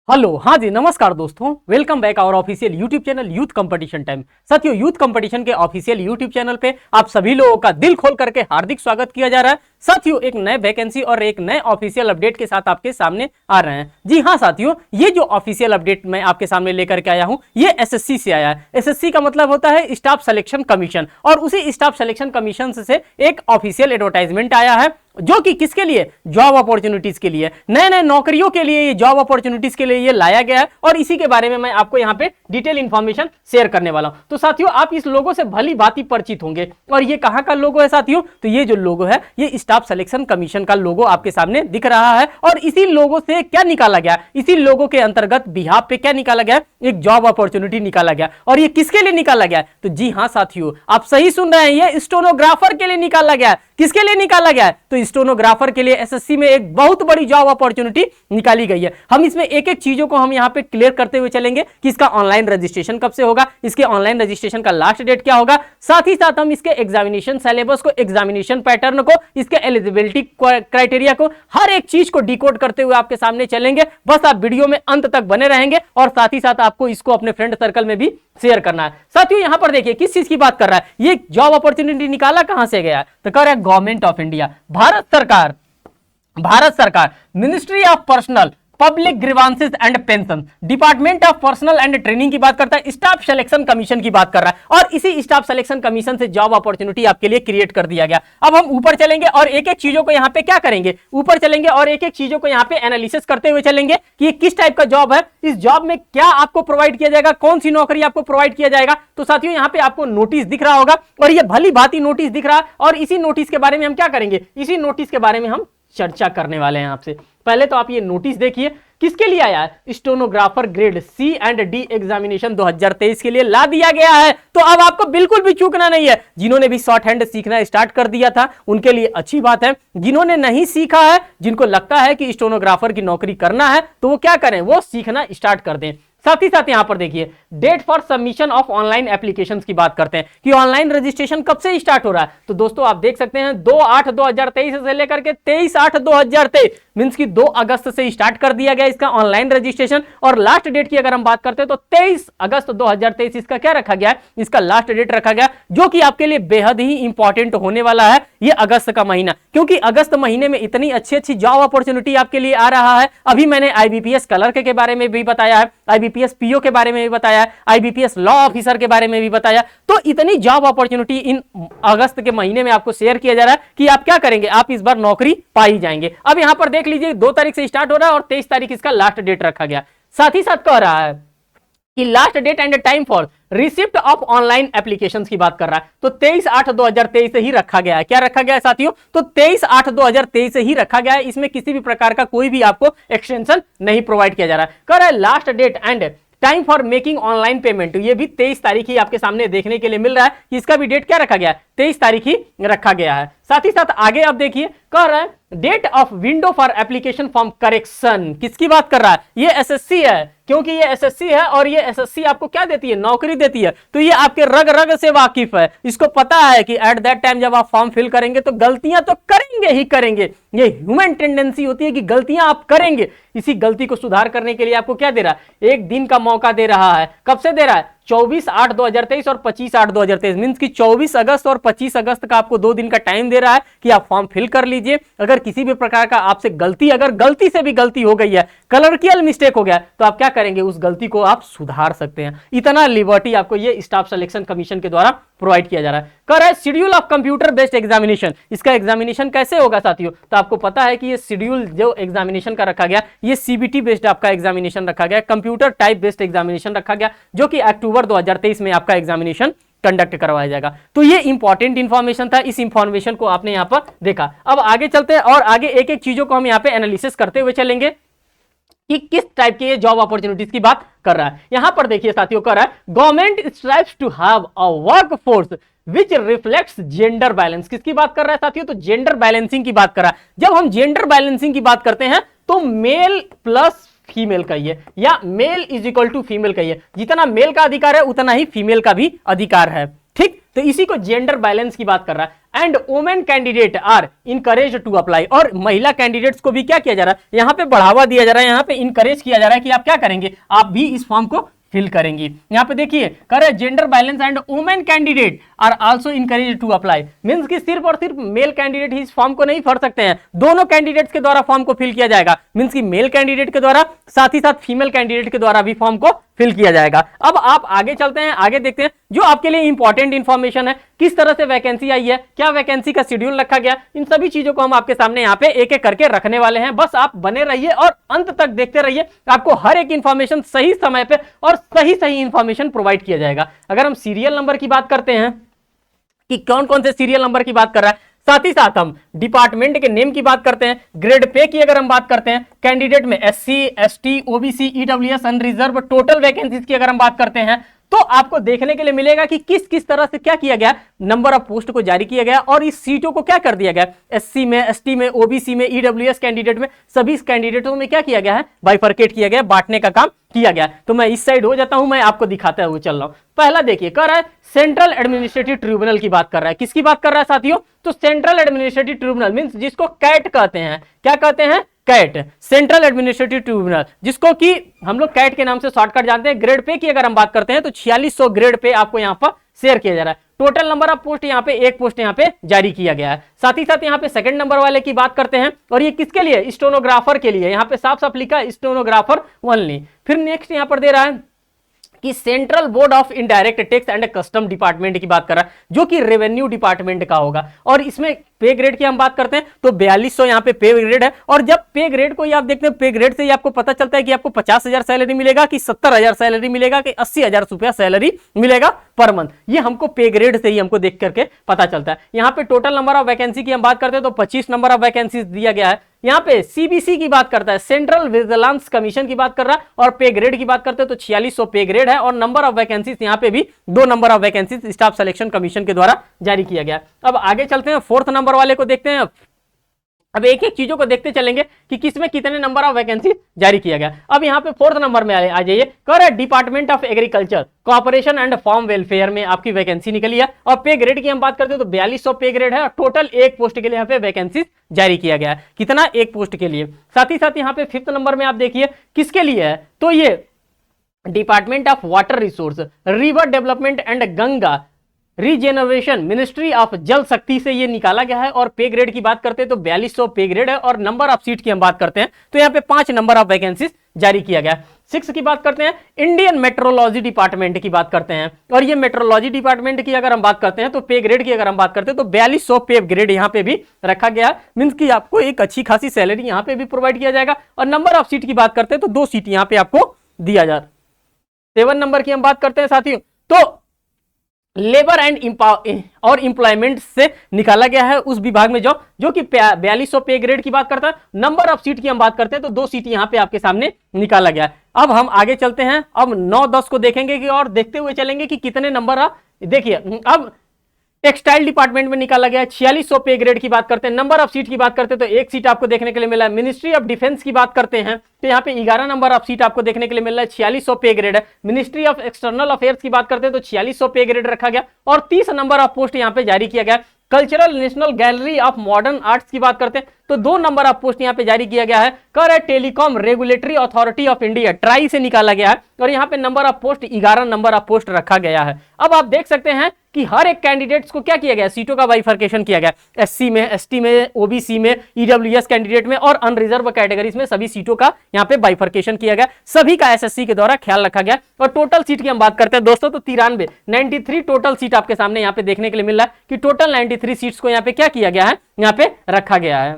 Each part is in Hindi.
हेलो, हाँ जी, नमस्कार दोस्तों, welcome back our official YouTube channel youth competition time. साथियों, यूथ कंपटीशन के ऑफिशियल यूट्यूब चैनल पे आप सभी लोगों का दिल खोल करके हार्दिक स्वागत किया जा रहा है। साथियों, एक नए वैकेंसी और एक नए ऑफिशियल अपडेट के साथ आपके सामने आ रहे हैं। जी हाँ साथियों, ये जो ऑफिशियल अपडेट मैं आपके सामने लेकर के आया हूँ, ये एसएससी से आया है। एसएससी का मतलब होता है स्टाफ सिलेक्शन कमीशन, और उसी स्टाफ सिलेक्शन कमीशन से एक ऑफिशियल एडवर्टाइजमेंट आया है, जो कि किसके लिए? जॉब अपॉर्चुनिटीज के लिए, नए नए नौकरियों के लिए, ये जॉब अपॉर्चुनिटीज के लिए ये लाया गया है। और इसी के बारे में मैं आपको यहाँ पे डिटेल इंफॉर्मेशन शेयर करने वाला हूं। तो साथियों, आप इस लोगो से भली भांति परिचित होंगे। और ये कहां का लोगो है साथियों? तो ये जो लोगो है, ये स्टाफ सिलेक्शन कमीशन का लोगो आपके सामने दिख रहा है। और इसी लोगो से क्या निकाला गया? इसी लोगो के अंतर्गत बिहाफ पे क्या निकाला गया? एक जॉब अपॉर्चुनिटी निकाला गया। और ये किसके लिए निकाला गया? तो जी हाँ साथियों, आप सही सुन रहे हैं, ये स्टेनोग्राफर के लिए निकाला गया। किसके लिए निकाला गया? तो स्टेनोग्राफर के लिए एसएससी में एक बहुत बड़ी जॉब अपॉर्चुनिटी निकाली गई है। हम इसमें एक एक चीजों को हम यहां पे क्लियर करते हुए चलेंगे कि इसका ऑनलाइन रजिस्ट्रेशन कब से होगा, इसके ऑनलाइन रजिस्ट्रेशन का लास्ट डेट क्या होगा, साथ ही साथ हम इसके एग्जामिनेशन सिलेबस को, एग्जामिनेशन पैटर्न को, इसके एलिजिबिलिटी क्राइटेरिया को, हर एक चीज को डिकोड करते हुए आपके सामने चलेंगे। बस आप वीडियो में अंत तक बने रहेंगे और साथ ही साथ आपको इसको अपने फ्रेंड सर्कल में भी शेयर करना है। साथियों, यहां पर देखिए किस चीज की बात कर रहा है, ये जॉब अपॉर्चुनिटी निकाला कहां से गया? तो कह रहा है गवर्नमेंट ऑफ इंडिया, भारत सरकार, ministry of personnel public grievances and pension, department of personal and training की बात करता है, स्टाफ सिलेक्शन कमीशन की बात कर रहा है। और इसी स्टाफ सिलेक्शन कमीशन से जॉब अपॉर्चुनिटी आपके लिए क्रिएट कर दिया गया। अब हम ऊपर चलेंगे और एक एक चीजों को यहाँ पे क्या करेंगे, ऊपर चलेंगे और एक एक चीजों को यहाँ पे एनालिसिस करते हुए चलेंगे कि ये किस टाइप का जॉब है, इस जॉब में क्या आपको प्रोवाइड किया जाएगा, कौन सी नौकरी आपको प्रोवाइड किया जाएगा। तो साथियों, यहाँ पे आपको नोटिस दिख रहा होगा और ये भली भांति नोटिस दिख रहा है। और इसी नोटिस के बारे में हम क्या करेंगे, इसी नोटिस के बारे में हम चर्चा करने वाले हैं आपसे। पहले तो आप ये नोटिस देखिए, किसके लिए आया है? Stenographer grade C and D examination 2023 के लिए ला दिया गया है। तो अब आपको बिल्कुल भी चूकना नहीं है। जिन्होंने भी शॉर्ट हैंड सीखना स्टार्ट कर दिया था, उनके लिए अच्छी बात है। जिन्होंने नहीं सीखा है, जिनको लगता है कि स्टेनोग्राफर की नौकरी करना है, तो वो क्या करें, वो सीखना स्टार्ट कर दें। साथ ही साथ यहां पर देखिए date for submission of online applications की बात करते हैं कि ऑनलाइन रजिस्ट्रेशन कब से स्टार्ट हो रहा है। तो दोस्तों, आप देख सकते हैं 2/8/2023 से लेकर के 23/8/2023 मींस की 2 अगस्त से स्टार्ट कर दिया गया इसका ऑनलाइन रजिस्ट्रेशन। और लास्ट डेट की अगर हम बात करते हैं तो 23 अगस्त 2023 इसका क्या रखा गया है, इसका लास्ट डेट रखा गया, जो कि आपके लिए बेहद ही इंपॉर्टेंट होने वाला है ये अगस्त का महीना। क्योंकि अगस्त महीने में इतनी अच्छी अच्छी जॉब अपॉर्चुनिटी आपके लिए आ रहा है। अभी मैंने आईबीपीएस क्लर्क के बारे में भी बताया है, आईबीपीएस पीओ के बारे में भी बताया है, आईबीपीएस लॉ ऑफिसर के बारे में भी बताया। तो इतनी जॉब अपॉर्चुनिटी इन अगस्त के महीने में आपको शेयर किया जा रहा है कि आप क्या करेंगे, आप इस बार नौकरी पा ही जाएंगे। अब यहां पर देख लीजिए 2 तारीख से स्टार्ट हो रहा है और 23 तारीख इसका लास्ट डेट रखा गया। साथ ही साथ कह रहा है कि last date and time for receipt of online applications की बात कर रहा है। तो 23/8/2023 से ही रखा गया है। क्या रखा गया है साथियों? तो 23/8/2023 से ही रखा गया है। इसमें किसी भी प्रकार का कोई भी आपको एक्सटेंशन नहीं प्रोवाइड किया जा रहा है। कह रहा है last date and time for making online payment, ये भी 23 तारीख ही आपके सामने देखने के लिए मिल रहा है कि इसका भी डेट क्या रखा गया है, 23 तारीख ही रखा गया है। साथ ही साथ आगे अब देखिए, कह रहा है date of window for application form correction, किसकी बात कर रहा है? ये एसएससी है। क्योंकि ये एसएससी है और ये एसएससी आपको क्या देती है, नौकरी देती है। तो ये आपके रग रग से वाकिफ है, इसको पता है कि एट दैट टाइम जब आप फॉर्म फिल करेंगे तो गलतियां तो करेंगे ही करेंगे। ये ह्यूमन टेंडेंसी होती है कि गलतियां आप करेंगे। इसी गलती को सुधार करने के लिए आपको क्या दे रहा है, 1 दिन का मौका दे रहा है। कब से दे रहा है? 24/8/2023 और 25/8/2023 मींस कि 24 अगस्त और 25 अगस्त का आपको 2 दिन का टाइम दे रहा है कि आप फॉर्म फिल कर लीजिए। अगर किसी भी प्रकार का आपसे गलती, अगर गलती से भी गलती हो गई है, क्लर्कियल मिस्टेक हो गया, तो आप क्या करेंगे, उस गलती को आप सुधार सकते हैं। इतना लिबर्टी आपको ये स्टाफ सिलेक्शन कमीशन के द्वारा प्रोवाइड किया जा रहा है। कह रहा है schedule of computer based examination, इसका एग्जामिनेशन कैसे होगा साथियों? तो आपको पता है कि ये शेड्यूल जो एग्जामिनेशन का रखा गया, ये सीबीटी बेस्ड आपका एग्जामिनेशन रखा गया, कंप्यूटर टाइप बेस्ड एग्जामिनेशन रखा गया, जो कि अक्टूबर 2023 में आपका एग्जामिनेशन कंडक्ट करवाया जाएगा। तो ये इंपॉर्टेंट इंफॉर्मेशन था, इस इंफॉर्मेशन को आपने यहां पर देखा। अब आगे चलते हैं और आगे एक एक चीजों को हम यहां पे एनालिसिस करते हुए चलेंगे कि किस टाइप के ये जॉब अपॉर्चुनिटीज की बात कर रहा है। यहां पर देखिए साथियों, कर रहा है government strives to have a workforce which reflects gender balance, किसकी बात कर रहा है साथियों? तो जेंडर बैलेंसिंग की बात कर रहा है। जब हम जेंडर बैलेंसिंग की बात करते हैं तो मेल प्लस फीमेल कहिए या male is equal to female कहिए, जितना मेल का अधिकार है उतना ही फीमेल का भी अधिकार है। ठीक, तो इसी को जेंडर बैलेंस की बात कर रहा है। And women candidate are encourage to apply, और महिला कैंडिडेट्स को भी क्या किया जा रहा है, यहाँ पे बढ़ावा दिया जा रहा है, यहाँ पे इनकरेज किया जा रहा है कि आप क्या करेंगे, आप भी इस फॉर्म को फिल करेंगी। यहाँ पे देखिए कर gender balance and women candidate are also encourage to apply, means कि सिर्फ और सिर्फ मेल कैंडिडेट ही इस फॉर्म को नहीं भर सकते हैं, दोनों कैंडिडेट्स के द्वारा फॉर्म को फिल किया जाएगा, मींस कि मेल कैंडिडेट के द्वारा साथ ही साथ फीमेल कैंडिडेट के द्वारा भी फॉर्म को फिल किया जाएगा। अब आप आगे चलते हैं, आगे देखते हैं जो आपके लिए इंपॉर्टेंट इंफॉर्मेशन है, किस तरह से वैकेंसी आई है, क्या वैकेंसी का शेड्यूल रखा गया, इन सभी चीजों को हम आपके सामने यहाँ पे एक एक करके रखने वाले हैं। बस आप बने रहिए और अंत तक देखते रहिए, आपको हर एक इंफॉर्मेशन सही समय पे और सही सही इंफॉर्मेशन प्रोवाइड किया जाएगा। अगर हम सीरियल नंबर की बात करते हैं कि कौन कौन से सीरियल नंबर की बात कर रहा है, साथ ही साथ हम डिपार्टमेंट के नेम की बात करते हैं, ग्रेड पे की अगर हम बात करते हैं, कैंडिडेट में SC, ST, OBC, EWS, unreserve, total vacancies की अगर हम बात करते हैं, तो आपको देखने के लिए मिलेगा कि किस किस तरह से क्या किया गया, नंबर ऑफ पोस्ट को जारी किया गया और इस सीटों को क्या कर दिया गया, एससी में, एसटी में, ओबीसी में, ईडब्ल्यूएस कैंडिडेट में, सभी कैंडिडेटों में क्या किया गया है, बाइफरकेट किया गया, बांटने का काम किया गया। तो मैं इस साइड हो जाता हूं, मैं आपको दिखाता हुआ चल रहा हूं। पहला देखिए कर रहा है सेंट्रल एडमिनिस्ट्रेटिव ट्रिब्यूनल की बात कर रहा है, किसकी बात कर रहा है साथियों, तो सेंट्रल एडमिनिस्ट्रेटिव ट्रिब्यूनल मींस जिसको कैट कहते हैं, क्या कहते हैं, कैट, सेंट्रल एडमिनिस्ट्रेटिव ट्रिब्यूनल, जिसको कि हम लोग कैट के नाम से शॉर्टकट जानते हैं। ग्रेड पे की अगर हम बात करते हैं तो 4600 ग्रेड पे आपको यहाँ पर शेयर किया जा रहा है। टोटल नंबर ऑफ पोस्ट यहाँ पे एक पोस्ट यहाँ पे जारी किया गया है। साथ ही साथ यहाँ पे सेकंड नंबर वाले की बात करते हैं और ये किसके लिए, स्टेनोग्राफर के लिए, यहाँ पे साफ साफ लिखा है स्टेनोग्राफर ओनली। फिर नेक्स्ट यहाँ पर दे रहा है कि central board of indirect tax and custom department की बात कर रहा है, जो कि रेवेन्यू डिपार्टमेंट का होगा। और इसमें पे ग्रेड की हम बात करते हैं तो 4200 यहाँ पे पे ग्रेड है। और जब पे ग्रेड को आप देखते हैं, पे ग्रेड से ही आपको पता चलता है कि आपको 50,000 सैलरी मिलेगा कि 70,000 सैलरी मिलेगा कि 80,000 रुपया सैलरी मिलेगा पर मंथ, ये हमको पे ग्रेड से ही हमको देख करके पता चलता है। यहाँ पे टोटल नंबर ऑफ वैकेंसी की हम बात करते हैं तो 25 नंबर ऑफ वैकेंसी दिया गया है। यहाँ पे सीबीसी की बात करता है, सेंट्रल विजिलेंस कमीशन की बात कर रहा है, और पे ग्रेड की बात करते हैं तो 4600 पे ग्रेड है। और नंबर ऑफ वैकेंसीज यहाँ पे भी 2 number of vacancies staff selection commission के द्वारा जारी किया गया। अब आगे चलते हैं, फोर्थ नंबर वाले को देखते हैं। अब एक एक चीजों को देखते चलेंगे कि किसमें कितने नंबर ऑफ वैकेंसी जारी किया गया। अब यहाँ पे फोर्थ नंबर में आ जाइए, कर department of agriculture, corporation and farm welfare में आपकी वैकेंसी निकली है। और पे ग्रेड की हम बात करते हैं तो 4200 पे ग्रेड है। टोटल एक पोस्ट के लिए यहाँ पे वैकेंसी जारी किया गया है, कितना, एक पोस्ट के लिए। साथ ही साथ यहाँ पे फिफ्थ नंबर में आप देखिए किसके लिए है, तो ये department of water resource, river development and Ganga regeneration, ministry of जल शक्ति से ये निकाला गया है। और पे ग्रेड की बात करते हैं तो 4200 पे ग्रेड है। और नंबर ऑफ सीट की हम बात करते हैं तो यहाँ पे 5 नंबर ऑफ वैकेंसीज जारी किया गया। 6 की बात करते हैं, इंडियन मेट्रोलॉजी डिपार्टमेंट की बात करते हैं। और ये मेट्रोलॉजी डिपार्टमेंट की अगर हम बात करते हैं तो पे ग्रेड की अगर हम बात करते हैं तो 4200 पे ग्रेड यहाँ पे भी रखा गया, मींस कि आपको एक अच्छी खासी सैलरी यहाँ पे भी प्रोवाइड किया जाएगा। और नंबर ऑफ सीट की बात करते हैं तो 2 सीट यहाँ पे आपको दिया जा रहा। 7 नंबर की हम बात करते हैं साथियों, तो लेबर एंड और एम्प्लॉयमेंट से निकाला गया है उस विभाग में जो कि 4200 पे ग्रेड की बात करता है। नंबर ऑफ सीट की हम बात करते हैं तो 2 सीट यहां पे आपके सामने निकाला गया है। अब हम आगे चलते हैं, अब 9-10 को देखेंगे कि और देखते हुए चलेंगे कि कितने नंबर, देखिए अब टेक्सटाइल डिपार्टमेंट में निकाला गया है 4600 पे ग्रेड की बात करते हैं। नंबर ऑफ सीट की बात करते हैं तो 1 सीट आपको देखने के लिए मिला है। मिनिस्ट्री ऑफ डिफेंस की बात करते हैं तो यहाँ पे 11 नंबर ऑफ सीट आपको देखने के लिए मिल रहा है, 4600 पे ग्रेड है। मिनिस्ट्री ऑफ एक्सटर्नल अफेयर्स की बात करते हैं तो 4600 पे ग्रेड रखा गया। और 30 नंबर ऑफ पोस्ट यहाँ पे जारी किया गया। Cultural national gallery of modern arts की बात करते हैं तो 2 नंबर ऑफ पोस्ट यहाँ पे जारी किया गया है। कर है telecom regulatory authority of India, try से निकाला गया है। और यहाँ पे number of post 11 number of post रखा गया है। अब आप देख सकते हैं कि हर एक कैंडिडेट्स को क्या किया गया, सीटों का बाइफर्केशन किया गया, एससी में, एसटी में, ओबीसी में, ईडब्ल्यूएस कैंडिडेट में और अनरिजर्व कैटेगरीज में सभी सीटों का यहाँ पे बाइफर्केशन किया गया। सभी का एसएससी के द्वारा ख्याल रखा गया। और टोटल सीट की हम बात करते हैं दोस्तों तो 93 टोटल सीट आपके सामने यहाँ पे देखने के लिए मिल रहा है कि टोटल 93 सीट्स को यहाँ पे क्या किया गया है, यहाँ पे रखा गया है।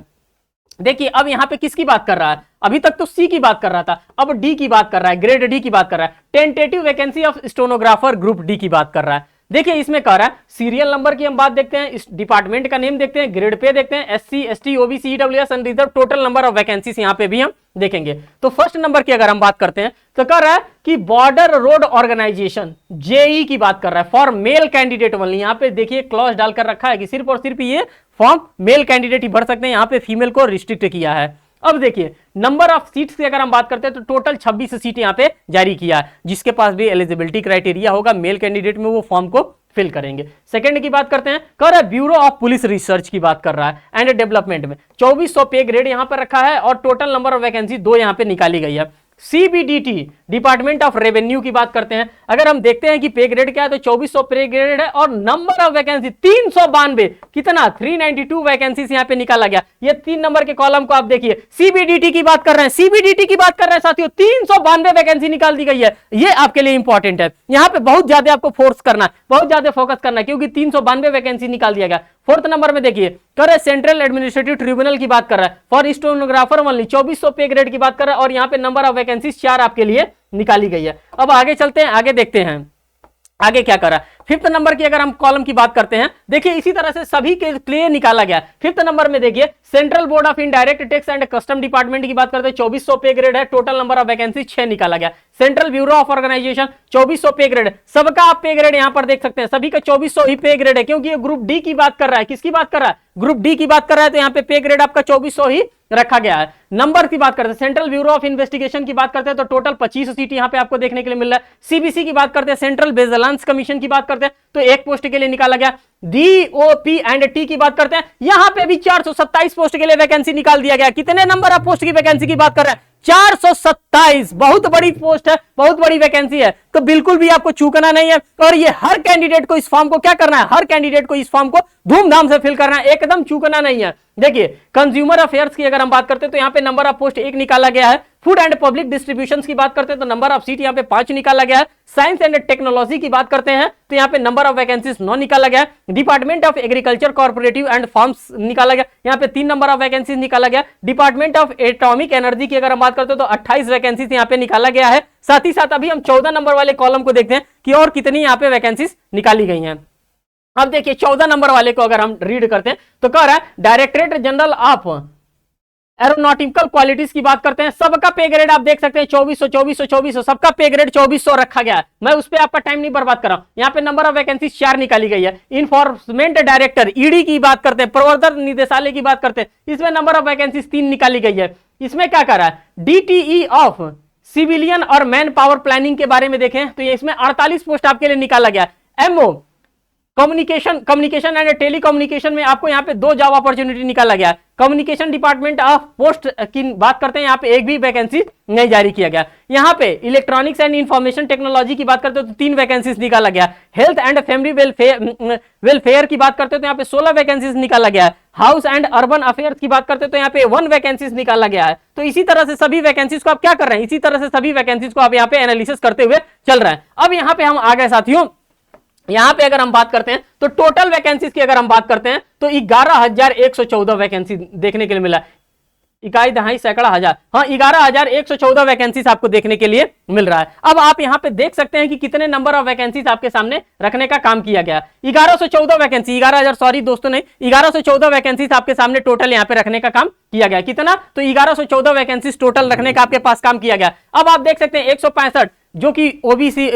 देखिए अब यहाँ पे किसकी बात कर रहा है, अभी तक तो सी की बात कर रहा था, अब डी की बात कर रहा है, ग्रेड डी की बात कर रहा है। Tentative vacancy of stenographer group D की बात कर रहा है। देखिए इसमें कह रहा है सीरियल नंबर की हम बात देखते हैं, इस डिपार्टमेंट का नेम देखते हैं, ग्रेड पे देखते हैं, SC, ST, OBC, EWS unreserve, total number of vacancies यहाँ पे भी हम देखेंगे। तो फर्स्ट नंबर की अगर हम बात करते हैं तो कह रहा है कि बॉर्डर रोड ऑर्गेनाइजेशन जेई की बात कर रहा है फॉर मेल कैंडिडेट ओनली। यहाँ पे देखिए क्लॉज डालकर रखा है कि सिर्फ और सिर्फ ये फॉर्म मेल कैंडिडेट ही भर सकते हैं, यहाँ पे फीमेल को रिस्ट्रिक्ट किया है। अब देखिए नंबर ऑफ सीट्स की अगर हम बात करते हैं तो टोटल 26 सीट यहाँ पे जारी किया है। जिसके पास भी एलिजिबिलिटी क्राइटेरिया होगा मेल कैंडिडेट में वो फॉर्म को फिल करेंगे। सेकंड की बात करते हैं, कर रहा है ब्यूरो ऑफ पुलिस रिसर्च की बात कर रहा है एंड डेवलपमेंट में 2400 पे ग्रेड यहां पर रखा है और टोटल नंबर ऑफ वैकेंसी 2 यहां पे निकाली गई है। सीबीडीटी डिपार्टमेंट ऑफ रेवेन्यू की बात करते हैं, अगर हम देखते हैं कि पे ग्रेड क्या है तो 2400 पे ग्रेड है और नंबर ऑफ वैकेंसी 392, कितना 392 वैकेंसी यहां पे निकाला गया। ये 3 नंबर के कॉलम को आप देखिए, सीबीडीटी की बात कर रहे हैं, सीबीडीटी की बात कर रहे हैं साथियों, 392 वैकेंसी निकाल दी गई है। ये आपके लिए इंपॉर्टेंट है, यहां पे बहुत ज्यादा आपको फोर्स करना है, बहुत ज्यादा फोकस करना है क्योंकि 392 वैकेंसी निकाल दिया गया। फोर्थ नंबर में देखिए, कर सेंट्रल एडमिनिस्ट्रेटिव ट्रिब्यूनल की बात कर रहा है फॉर स्टेनोग्राफर ओनली, 2400 पे ग्रेड की बात कर रहा है और यहां पे नंबर ऑफ वैकेंसी 4 आपके लिए निकाली गई है। अब आगे चलते हैं, आगे देखते हैं आगे क्या करा। फिफ्थ नंबर की अगर हम कॉलम की बात करते हैं, देखिए इसी तरह से सभी के लिए निकाला गया। फिफ्थ नंबर में देखिए central board of indirect tax and custom department की बात करते हैं, 2400 पे ग्रेड है, टोटल नंबर ऑफ वैकेंसी 6 निकाला गया। सेंट्रल ब्यूरो ऑफ ऑर्गेनाइजेशन 2400 पे ग्रेड, सबका आप पे ग्रेड यहां पर देख सकते हैं, सभी का 2400 ही पे ग्रेड है क्योंकि ये ग्रुप डी की बात कर रहा है। किसकी बात कर रहा है? ग्रुप डी की बात कर रहा है, तो यहाँ पे ग्रेड आपका 2400 ही रखा गया है। नंबर की बात करते हैं, सेंट्रल ब्यूरो ऑफ इन्वेस्टिगेशन की बात करते हैं तो टोटल 25 सीट यहां पे आपको देखने के लिए मिल रहा है। सीबीसी की बात करते हैं, सेंट्रल विजिलेंस कमीशन की बात करते हैं तो 1 पोस्ट के लिए निकाला गया। डीओपी एंड टी की बात करते हैं, यहां पे भी 427 पोस्ट के लिए वैकेंसी निकाल दिया गया। कितने नंबर ऑफ पोस्ट की वैकेंसी की बात कर रहे हैं? 427, बहुत बड़ी पोस्ट है, बहुत बड़ी वैकेंसी है, तो बिल्कुल भी आपको चूकना नहीं है। और ये हर कैंडिडेट को इस फॉर्म को क्या करना है? हर कैंडिडेट को इस फॉर्म को धूमधाम से फिल करना है, एकदम चूकना नहीं है। देखिए कंज्यूमर अफेयर्स की अगर हम बात करते हैं तो यहाँ पे नंबर ऑफ पोस्ट 1 निकाला गया है। फूड एंड पब्लिक डिस्ट्रीब्यूशन की बात करते हैं तो नंबर ऑफ सीट यहाँ पे 5 निकाला गया है। साइंस एंड टेक्नोलॉजी की बात करते हैं तो यहाँ पे नंबर ऑफ वैकेंसीज 9 निकाला गया है। Department of agriculture corporative and farms निकाला गया, यहाँ पे 3 नंबर ऑफ वैकेंसीज निकाला गया। डिपार्टमेंट ऑफ एटॉमिक एनर्जी की अगर हम बात करते हैं तो 28 वैकेंसीज यहाँ पे निकाला गया है। साथ ही साथ अभी हम 14 नंबर वाले कॉलम को देखते हैं कि और कितनी यहाँ पे वैकेंसीज निकाली गई हैं। अब देखिए 14 नंबर वाले को अगर हम रीड करते हैं तो कह रहा है directorate general of aeronautical qualities की बात करते हैं, सबका पे ग्रेड आप देख सकते हैं 2400 सबका पे ग्रेड 2400 रखा गया है। मैं उस पर आपका टाइम नहीं बर्बाद कर रहा हूं। यहाँ पे नंबर ऑफ वैकेंसी 4 निकाली गई है। इन्फोर्समेंट डायरेक्टर ईडी की बात करते हैं, प्रवर्तन निदेशालय की बात करते हैं, इसमें नंबर ऑफ वैकेंसी 3 निकाली गई है। इसमें क्या कर रहा है? डीटीई ऑफ सिविलियन और मैन पावर प्लानिंग के बारे में देखें तो ये इसमें 48 पोस्ट आपके लिए निकाला गया। एमओ कम्युनिकेशन एंड टेलीकम्युनिकेशन में आपको यहाँ पे 2 जॉब अपॉर्चुनिटी निकाला गया। कम्युनिकेशन डिपार्टमेंट ऑफ पोस्ट की बात करते हैं, यहाँ पे एक भी वैकेंसी नहीं जारी किया गया। यहाँ पे इलेक्ट्रॉनिक्स एंड इंफॉर्मेशन टेक्नोलॉजी की बात करते हैं तो 3 वैकेंसीज निकाला गया। हेल्थ एंड फैमिली वेलफेयर की बात करते हैं तो यहाँ पे 16 वैकेंसीज निकाला गया है। हाउस एंड अर्बन अफेयर्स की बात करते हैं तो यहाँ पे 1 वैकेंसीज निकाला गया है। तो इसी तरह से सभी वैकेंसीज को आप क्या कर रहे हैं? इसी तरह से सभी वैकेंसीज को आप यहाँ पे एनालिसिस करते हुए चल रहे हैं। अब यहाँ पे हम आ गए साथियों, यहां पे अगर हम बात करते हैं तो टोटल वैकेंसीज की अगर हम बात करते हैं तो 11,114 वैकेंसी देखने के लिए मिला। इकाई दहाई सैकड़ा हजार, हाँ 11,114 वैकेंसीज आपको देखने के लिए मिल रहा है। अब आप यहां पे देख सकते हैं कि कितने नंबर ऑफ वैकेंसीज आपके सामने रखने का काम किया गया। 1114 वैकेंसी, 11,000 सॉरी दोस्तों नहीं, 1114 वैकेंसीज आपके सामने टोटल यहां पे रखने का काम किया गया। कितना? तो 1114 वैकेंसीज टोटल रखने का आपके पास काम किया गया। अब आप देख सकते हैं 165 जो कि ओबीसी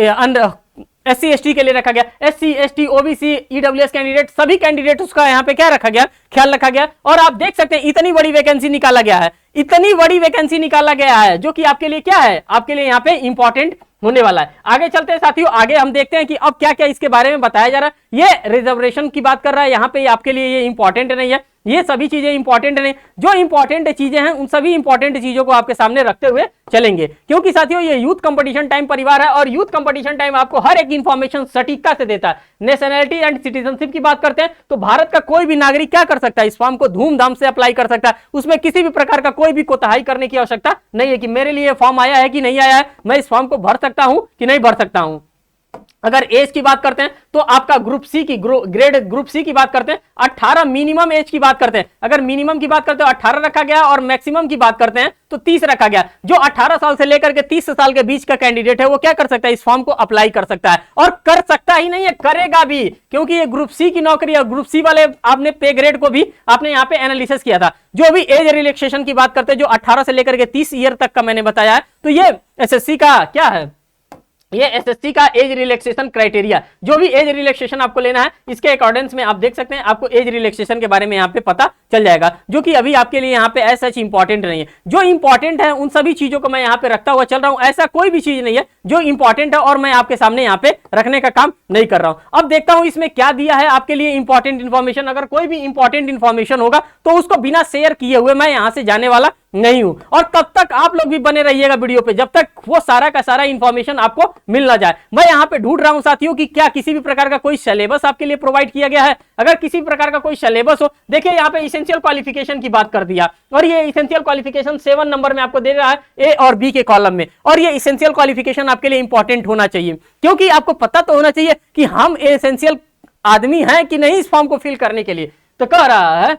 SC ST के लिए रखा गया। SC ST OBC EWS candidate, सभी कैंडिडेट उसका यहाँ पे क्या रखा गया? ख्याल रखा गया। और आप देख सकते हैं इतनी बड़ी वैकेंसी निकाला गया है, इतनी बड़ी वैकेंसी निकाला गया है जो कि आपके लिए क्या है? आपके लिए यहाँ पे इंपॉर्टेंट होने वाला है। आगे चलते हैं साथियों, आगे हम देखते हैं कि अब क्या क्या इसके बारे में बताया जा रहा है। ये रिजर्वेशन की बात कर रहा है, यहाँ पे आपके लिए ये इंपॉर्टेंट नहीं है, ये सभी चीजें इंपॉर्टेंट नहीं। जो इंपॉर्टेंट चीजें हैं उन सभी इंपॉर्टेंट चीजों को आपके सामने रखते हुए चलेंगे, क्योंकि साथियों ये यूथ कंपटीशन टाइम परिवार है और यूथ कंपटीशन टाइम आपको हर एक इंफॉर्मेशन सटीकता से देता है। नेशनैलिटी एंड सिटीजनशिप की बात करते हैं तो भारत का कोई भी नागरिक क्या कर सकता है? इस फॉर्म को धूमधाम से अप्लाई कर सकता है। उसमें किसी भी प्रकार का कोई भी कोताही करने की आवश्यकता नहीं है कि मेरे लिए फॉर्म आया है कि नहीं आया है, मैं इस फॉर्म को भर सकता हूं कि नहीं भर सकता हूं। अगर एज की बात करते हैं तो आपका ग्रुप सी की ग्रेड ग्रुप सी की बात करते हैं 18 मिनिमम एज की बात करते हैं। अगर मिनिमम की बात करते हैं 18 रखा गया और मैक्सिमम की बात करते हैं तो 30 रखा गया। जो 18 साल से लेकर के 30 साल के बीच का कैंडिडेट है वो क्या कर सकता है? इस फॉर्म को अप्लाई कर सकता है, और कर सकता ही नहीं है, करेगा भी, क्योंकि ये ग्रुप सी की नौकरी है। ग्रुप सी वाले आपने पे ग्रेड को भी आपने यहाँ पे एनालिसिस किया था। जो भी एज रिलैक्सेशन की बात करते हैं जो 18 से लेकर के 30 ईयर तक का मैंने बताया है, तो ये एसएससी का क्या है? ये एसएससी का एज रिलैक्सेशन क्राइटेरिया, जो भी एज रिलैक्सेशन आपको लेना है इसके अकॉर्डिंग्स में आप देख सकते हैं आपको एज रिलैक्सेशन के बारे में यहाँ पे पता चल जाएगा, जो कि अभी आपके लिए यहाँ पे ऐसा सच इंपॉर्टेंट नहीं है। जो इंपॉर्टेंट है उन सभी चीजों को मैं यहाँ पे रखता हुआ चल रहा हूँ। ऐसा कोई भी चीज नहीं है जो इंपॉर्टेंट है और मैं आपके सामने यहाँ पे रखने का काम नहीं कर रहा हूं। अब देखता हूं इसमें क्या दिया है आपके लिए इंपॉर्टेंट इंफॉर्मेशन। अगर कोई भी इंपॉर्टेंट इंफॉर्मेशन होगा तो उसको बिना शेयर किए हुए मैं यहां से जाने वाला नहीं हूं। और तब तक आप लोग भी बने रहिएगा वीडियो पे, जब तक वो सारा का सारा इंफॉर्मेशन आपको मिल ना जाए। मैं यहां पे ढूंढ रहा हूं साथियों कि क्या किसी भी प्रकार का कोई सिलेबस आपके लिए प्रोवाइड किया गया है। अगर किसी प्रकार का कोई सिलेबस हो, देखिए यहां पे एसेंशियल क्वालिफिकेशन की बात कर दिया, और ये एसेंशियल क्वालिफिकेशन 7 नंबर में आपको दे रहा है ए और बी के कॉलम में। और ये एसेंशियल क्वालिफिकेशन आपके लिए इंपॉर्टेंट होना चाहिए, क्योंकि आपको पता तो होना चाहिए कि हम एसेंशियल आदमी हैं कि नहीं इस फॉर्म को फिल करने के लिए। तो कह रहा है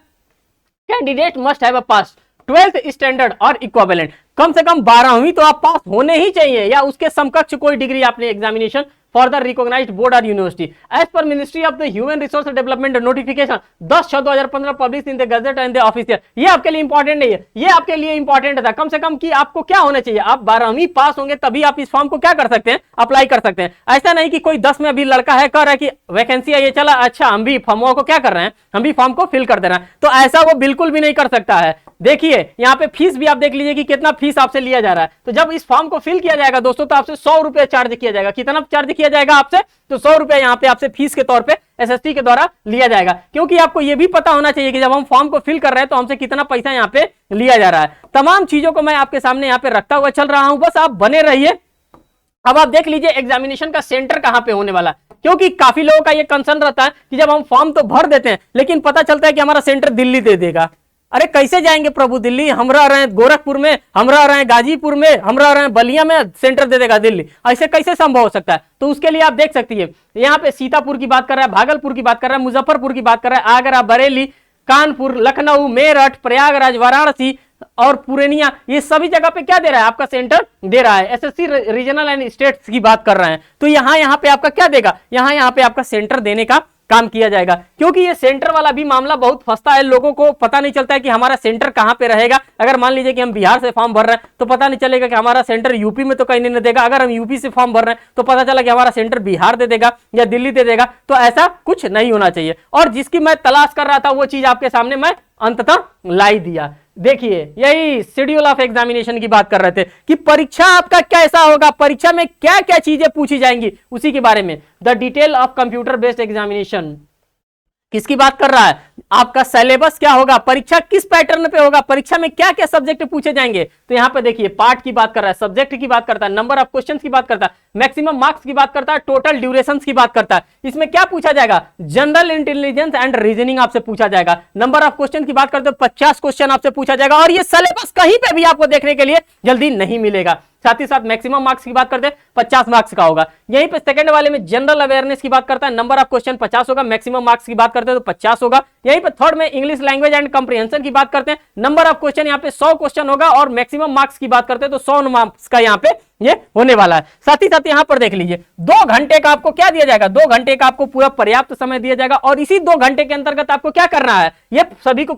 candidate must have pass 12th standard और इक्विवेलेंट, कम से कम 12वीं तो आप पास होने ही चाहिए, या उसके समकक्ष कोई डिग्री आपने examination for the recognised board और university as per ministry of the human resource development notification 10/6/2015 publish in the gazette and the official. ये आपके लिए इंपॉर्टेंट नहीं है, ये आपके लिए इंपॉर्टेंट था कम से कम कि आपको क्या होना चाहिए, आप 12वीं पास होंगे तभी आप इस फॉर्म को क्या कर सकते हैं, अप्लाई कर सकते हैं। ऐसा नहीं कि कोई 10 में अभी लड़का है कह रहा है कि वैकेंसी है ये चला, अच्छा हम भी फॉर्मों को क्या कर रहे हैं, हम भी फॉर्म को फिल कर दे रहे हैं, तो ऐसा वो बिल्कुल भी नहीं कर सकता है। देखिए यहाँ पे फीस भी आप देख लीजिए कि कितना फीस आपसे लिया जा रहा है। तो जब इस फॉर्म को फिल किया जाएगा दोस्तों तो आपसे 100 रुपए चार्ज किया जाएगा। कितना चार्ज किया जाएगा आपसे, तो 100 रुपए यहाँ पे आपसे फीस के तौर पे एसएससी के द्वारा लिया जाएगा। क्योंकि आपको ये भी पता होना चाहिए कि जब हम फॉर्म को फिल कर रहे हैं तो हमसे कितना पैसा यहाँ पे लिया जा रहा है। तमाम चीजों को मैं आपके सामने यहाँ पे रखता हुआ चल रहा हूं, बस आप बने रहिए। अब आप देख लीजिए एग्जामिनेशन का सेंटर कहां पे होने वाला, क्योंकि काफी लोगों का ये कंसर्न रहता है कि जब हम फॉर्म तो भर देते हैं लेकिन पता चलता है कि हमारा सेंटर दिल्ली दे देगा। अरे कैसे जाएंगे प्रभु दिल्ली, हम रह रहे हैं गोरखपुर में, हम रह रहे हैं गाजीपुर में, हम रह रहे हैं बलिया में, सेंटर दे देगा दिल्ली, ऐसे कैसे संभव हो सकता है। तो उसके लिए आप देख सकती है यहाँ पे सीतापुर की बात कर रहा है, भागलपुर की बात कर रहा है, मुजफ्फरपुर की बात कर रहा है, आगरा, बरेली, कानपुर, लखनऊ, मेरठ, प्रयागराज, वाराणसी और पूर्णिया, ये सभी जगह पे क्या दे रहा है, आपका सेंटर दे रहा है। एसएससी रीजनल एंड स्टेट्स की बात कर रहे हैं, तो यहाँ पे आपका क्या देगा, यहाँ पे आपका सेंटर देने का काम किया जाएगा। क्योंकि ये सेंटर वाला भी मामला बहुत फंसता है, लोगों को पता नहीं चलता है कि हमारा सेंटर कहां पे रहेगा। अगर मान लीजिए कि हम बिहार से फॉर्म भर रहे हैं तो पता नहीं चलेगा कि हमारा सेंटर यूपी में तो कहीं नहीं देगा, अगर हम यूपी से फॉर्म भर रहे हैं तो पता चला कि हमारा सेंटर बिहार दे देगा या दिल्ली दे देगा। तो ऐसा कुछ नहीं होना चाहिए, और जिसकी मैं तलाश कर रहा था वो चीज आपके सामने मैं अंततः लाई दिया। देखिए यही शेड्यूल ऑफ एग्जामिनेशन की बात कर रहे थे कि परीक्षा आपका कैसा होगा, परीक्षा में क्या क्या चीजें पूछी जाएंगी, उसी के बारे में। The detail of computer based examination किसकी बात कर रहा है, आपका सिलेबस क्या होगा, परीक्षा किस पैटर्न पे होगा, परीक्षा में क्या क्या सब्जेक्ट पूछे जाएंगे। तो यहाँ पे देखिए पार्ट की बात कर रहा है, सब्जेक्ट की बात करता है, नंबर ऑफ क्वेश्चंस की बात करता है, मैक्सिमम मार्क्स की बात करता है, टोटल ड्यूरेशन की बात करता है। इसमें क्या पूछा जाएगा, जनरल इंटेलिजेंस एंड रीजनिंग आपसे पूछा जाएगा। नंबर ऑफ क्वेश्चन की बात करते हो 50 क्वेश्चन आपसे पूछा जाएगा, और ये सिलेबस कहीं पे भी आपको देखने के लिए जल्दी नहीं मिलेगा। साथ ही साथ मैक्सिमम मार्क्स की बात करते हैं 50 मार्क्स का होगा। यहीं पे सेकंड वाले में जनरल अवेयरनेस की बात करता है, नंबर ऑफ क्वेश्चन 50 होगा, मैक्सिमम मार्क्स की बात करते हैं तो 50 होगा। यहीं पे थर्ड में इंग्लिश लैंग्वेज एंड कंप्रीहेंशन की बात करते हैं, नंबर ऑफ क्वेश्चन यहाँ पे 100 क्वेश्चन होगा, और मैक्सिमम मार्क्स की बात करते हैं तो 100 मार्क्स का यहाँ पे ये होने वाला है। साथ ही साथ यहाँ पर देख लीजिए 2 घंटे का आपको क्या दिया जाएगा, 2 घंटे का आपको पूरा पर्याप्त समय दिया जाएगा, और इसी 2 घंटे के अंतर्गत आपको क्या करना है, ये सभी के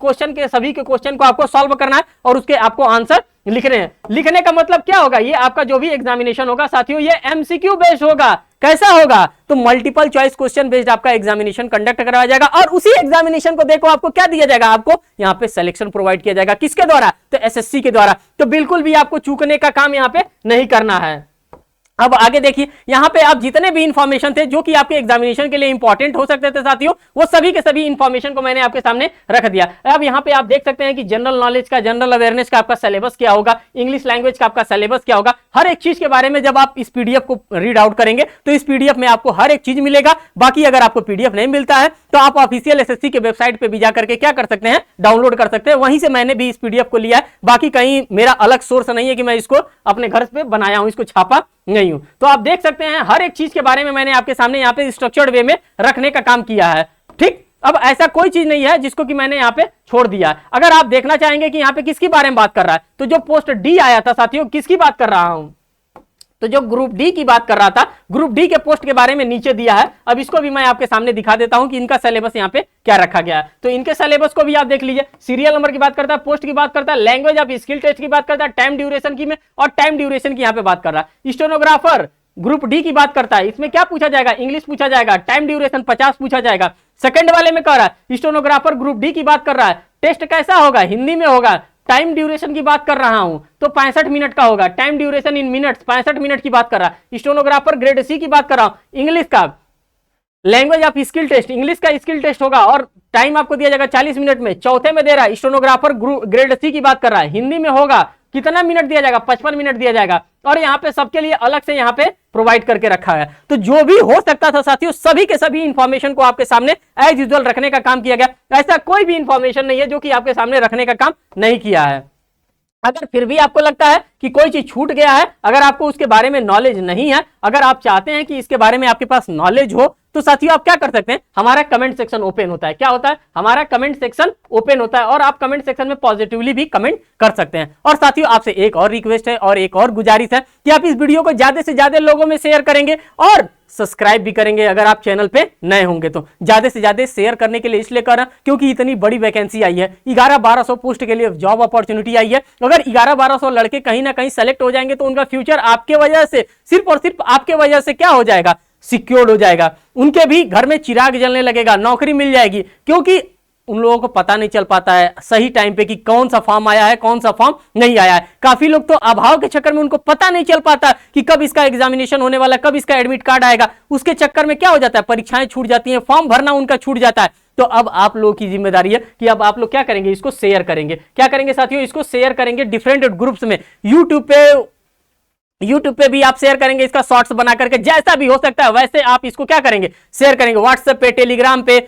क्वेश्चन को आपको सॉल्व करना है और उसके आपको आंसर लिखने हैं। लिखने का मतलब क्या होगा, ये आपका जो भी एग्जामिनेशन होगा साथियों ये एमसीक्यू बेस्ड होगा। कैसा होगा, तो मल्टीपल चॉइस क्वेश्चन बेस्ड आपका एग्जामिनेशन कंडक्ट कराया जाएगा, और उसी एग्जामिनेशन को देखो आपको क्या दिया जाएगा, आपको यहाँ पे सिलेक्शन प्रोवाइड किया जाएगा। किसके द्वारा, तो एसएससी के द्वारा। तो बिल्कुल भी आपको चूकने का काम यहाँ पे नहीं करना है। अब आगे देखिए यहाँ पे आप जितने भी इंफॉर्मेशन थे जो कि आपके एग्जामिनेशन के लिए इंपॉर्टेंट हो सकते थे साथियों, वो सभी के सभी इंफॉर्मेशन को मैंने आपके सामने रख दिया। अब यहाँ पे आप देख सकते हैं कि जनरल नॉलेज का, जनरल अवेयरनेस का आपका सिलेबस क्या होगा, इंग्लिश लैंग्वेज का आपका सिलेबस क्या होगा, हर एक चीज के बारे में जब आप इस पीडीएफ को रीड आउट करेंगे तो इस पीडीएफ में आपको हर एक चीज मिलेगा। बाकी अगर आपको पीडीएफ नहीं मिलता है तो आप ऑफिशियल एसएससी के वेबसाइट पे भी जाकर के क्या कर सकते हैं, डाउनलोड कर सकते हैं। वहीं से मैंने भी इस पीडीएफ को लिया है, बाकी कहीं मेरा अलग सोर्स नहीं है कि मैं इसको अपने घर पे बनाया हूं, इसको छापा नहीं हूं। तो आप देख सकते हैं हर एक चीज के बारे में मैंने आपके सामने यहाँ पे स्ट्रक्चर्ड वे में रखने का काम किया है। ठीक, अब ऐसा कोई चीज नहीं है जिसको कि मैंने यहाँ पे छोड़ दिया। अगर आप देखना चाहेंगे कि यहाँ पे किसके बारे में बात कर रहा है, तो जो पोस्ट डी आया था साथियों, किसकी बात कर रहा हूं, तो जो ग्रुप डी की बात कर रहा था, ग्रुप डी के पोस्ट के बारे में नीचे दिया है। अब इसको भी मैं आपके सामने दिखा देता हूं कि इनका सिलेबस यहाँ पे क्या रखा गया है। तो इनके सिलेबस को भी आप देख लीजिए, सीरियल नंबर की बात करता है, पोस्ट की बात करता है, लैंग्वेज ऑफ स्किल टेस्ट की बात करता है, टाइम ड्यूरेशन की में, और टाइम ड्यूरेशन की यहाँ पे बात कर रहा है। स्टेनोग्राफर ग्रुप डी की बात करता है, इसमें क्या पूछा जाएगा, इंग्लिश पूछा जाएगा, टाइम ड्यूरेशन 50 पूछा जाएगा। सेकंड वाले में कह रहा है स्टेनोग्राफर ग्रुप डी की बात कर रहा है, टेस्ट कैसा होगा, हिंदी में होगा, टाइम ड्यूरेशन की बात कर रहा हूं तो 65 मिनट का होगा, टाइम ड्यूरेशन इन मिनट्स 65 मिनट की बात कर रहा है। स्टेनोग्राफर ग्रेड सी की बात कर रहा हूं। इंग्लिश का language of skill test, English का स्किल टेस्ट होगा और टाइम आपको दिया जाएगा 40 मिनट में, चौथे में दे रहा है। स्टेनोग्राफर ग्रेड सी की बात कर रहा है, हिंदी में होगा, कितना मिनट दिया जाएगा, 55 मिनट दिया जाएगा और यहाँ पे सबके लिए अलग से यहाँ पे प्रोवाइड करके रखा है। तो जो भी हो सकता था साथियों, सभी के सभी इंफॉर्मेशन को आपके सामने एज यूजुअल रखने का काम किया गया। ऐसा कोई भी इंफॉर्मेशन नहीं है जो कि आपके सामने रखने का काम नहीं किया है। अगर फिर भी आपको लगता है कि कोई चीज छूट गया है, अगर आपको उसके बारे में नॉलेज नहीं है, अगर आप चाहते हैं कि इसके बारे में आपके पास नॉलेज हो, तो साथियों आप क्या कर सकते हैं, हमारा कमेंट सेक्शन ओपन होता है। क्या होता है, हमारा कमेंट सेक्शन ओपन होता है और आप कमेंट सेक्शन में पॉजिटिवली भी कमेंट कर सकते हैं। और साथियों आपसे एक और रिक्वेस्ट है और एक और गुजारिश है कि आप इस वीडियो को ज्यादा से ज्यादा लोगों में शेयर करेंगे और सब्सक्राइब भी करेंगे। अगर आप चैनल पे नए होंगे तो ज्यादा से ज्यादा शेयर करने के लिए इसलिए कर रहा हूं क्योंकि इतनी बड़ी वैकेंसी आई है, 1100-1200 पोस्ट के लिए जॉब अपॉर्चुनिटी आई है। अगर 1100-1200 लड़के कहीं ना कहीं सेलेक्ट हो जाएंगे तो उनका फ्यूचर आपके वजह से, सिर्फ और सिर्फ आपके वजह से क्या हो जाएगा, सिक्योर्ड हो जाएगा। उनके भी घर में चिराग जलने लगेगा, नौकरी मिल जाएगी, क्योंकि उन लोगों को पता नहीं चल पाता है सही टाइम पे कि कौन सा फॉर्म आया है, कौन सा फॉर्म नहीं आया है। काफी लोग तो अभाव के चक्कर में उनको पता नहीं चल पाता कि कब इसका एग्जामिनेशन होने वाला है, कब इसका एडमिट कार्ड आएगा। उसके चक्कर में क्या हो जाता है, परीक्षाएं छूट जाती हैं, फॉर्म भरना उनका छूट जाता है। तो अब आप लोगों की जिम्मेदारी है कि अब आप लोग क्या करेंगे, इसको शेयर करेंगे। क्या करेंगे साथियों, इसको शेयर करेंगे डिफरेंट ग्रुप्स में, यूट्यूब पे भी आप शेयर करेंगे, इसका शॉर्ट्स बना करके, जैसा भी हो सकता है वैसे आप इसको क्या करेंगे, शेयर करेंगे। व्हाट्सएप पे, टेलीग्राम पे,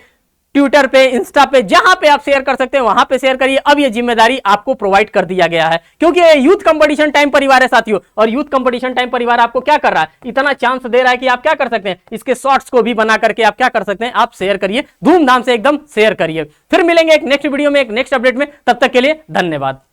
ट्विटर पे, इंस्टा पे, जहां पे आप शेयर कर सकते हैं वहां पे शेयर करिए। अब ये जिम्मेदारी आपको प्रोवाइड कर दिया गया है क्योंकि ये यूथ कंपटीशन टाइम परिवार है साथियों, और यूथ कंपटीशन टाइम परिवार आपको क्या कर रहा है, इतना चांस दे रहा है कि आप क्या कर सकते हैं, इसके शॉर्ट्स को भी बना करके आप क्या कर सकते हैं, आप शेयर करिए, धूमधाम से एकदम शेयर करिए। फिर मिलेंगे एक नेक्स्ट वीडियो में, एक नेक्स्ट अपडेट में, तब तक के लिए धन्यवाद।